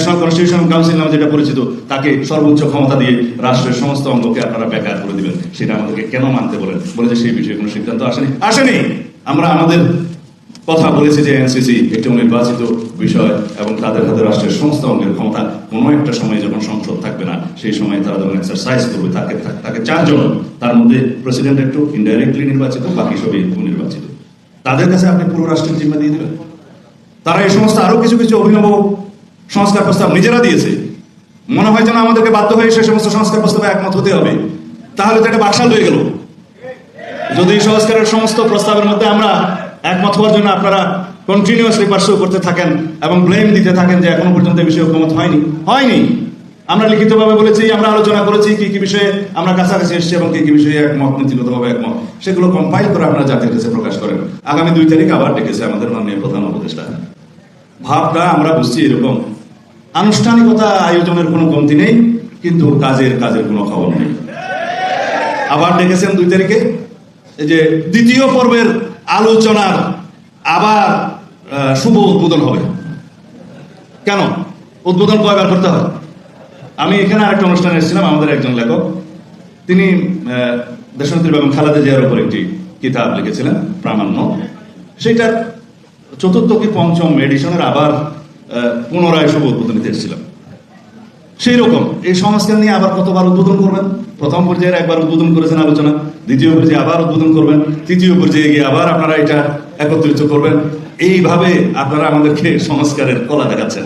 National constitution council নামে যেটা পরিচিত, তাকে সর্বোচ্চ ক্ষমতা দিয়ে রাষ্ট্রের সমস্ত অঙ্গকে আপনারা বেকার করে দিবেন। সেটা আমাদেরকে কেন মানতে বলেন? বলে যে সেই বিষয়ে কোনো সিদ্ধান্ত আসেনি। আমরা আমাদের কথা বলেছি যে এনসিসি একটি নির্বাচিত বিষয় এবং তাদের হাতে রাষ্ট্রের সমস্ত অঙ্গের ক্ষমতা কোনো একটা সময় যখন সংসদ থাকবে না, সেই সময় তারা যখন এক্সারসাইজ করবে, তাকে 4 জন, তার মধ্যে প্রেসিডেন্ট একটু ইনডাইরেক্টলি নির্বাচিত, বাকি সবই নির্বাচিত, তাদের কাছে আপনি পুরো রাষ্ট্রের জিম্মা দিয়ে দেবেন। তারা এই সমস্ত আরো কিছু কিছু অভিনব সংস্কার প্রস্তাব নিজেরা দিয়েছে। মনে হয় যেন আমাদেরকে বাধ্য হয়ে সেই সমস্ত সংস্কার প্রস্তাবে একমত হতে হবে, তাহলে তো এটা বাকশাল হয়ে গেল। যদি সংস্কারের সমস্ত প্রস্তাবের মধ্যে আমরা একমত হওয়ার জন্য আপনারা কন্টিনিউয়াসলি পার্সু করতে থাকেন এবং ব্লেম দিতে থাকেন যে এখনো পর্যন্ত এই বিষয়ে ঐকমত হয়নি। আমরা লিখিতভাবে বলেছি, আমরা আলোচনা করেছি কি কি বিষয়ে আমরা কাছাকাছি এসেছি এবং কি কি বিষয়ে একমত, নীতিগতভাবে একমত, সেগুলো কম্পাইল করে আপনারা জাতির কাছে প্রকাশ করেন। আগামী 2 তারিখ আবার ডেকেছে আমাদের মাননীয় প্রধান উপদেষ্টা। ভাবটা আমরা বুঝছি এরকম, আনুষ্ঠানিকতা আয়োজনের কোনো কমতি নেই, কিন্তু কাজের কোনো খবর নেই। আবার ডেকেছেন 2 তারিখে, এই যে 2য় পর্বের আলোচনার আবার শুভ উদ্বোধন হবে। কেন উদ্বোধন কয়বার করতে হয়? আমি এখানে আরেকটা অনুষ্ঠানে এসেছিলাম, আমাদের একজন লেখক, তিনি দেশনেত্রী বেগম খালেদা জিয়ার উপর একটি কিতাব লিখেছিলেন, প্রামাণ্য। সেটার 4th কি 5ম এডিশনের আবার পুনরায় শুভ উদ্বোধনীতে এসেছিলাম। সেই রকম এই সংস্কার নিয়ে আবার কতবার উদ্বোধন করবেন? প্রথম পর্যায়ে একবার উদ্বোধন করেছেন আলোচনা, 2য় পর্যায়ে আবার উদ্বোধন করবেন, 3য় পর্যায়ে গিয়ে আবার আপনারা এটা একত্রিত করবেন। এইভাবে আপনারা আমাদেরকে সংস্কারের কলা দেখাচ্ছেন।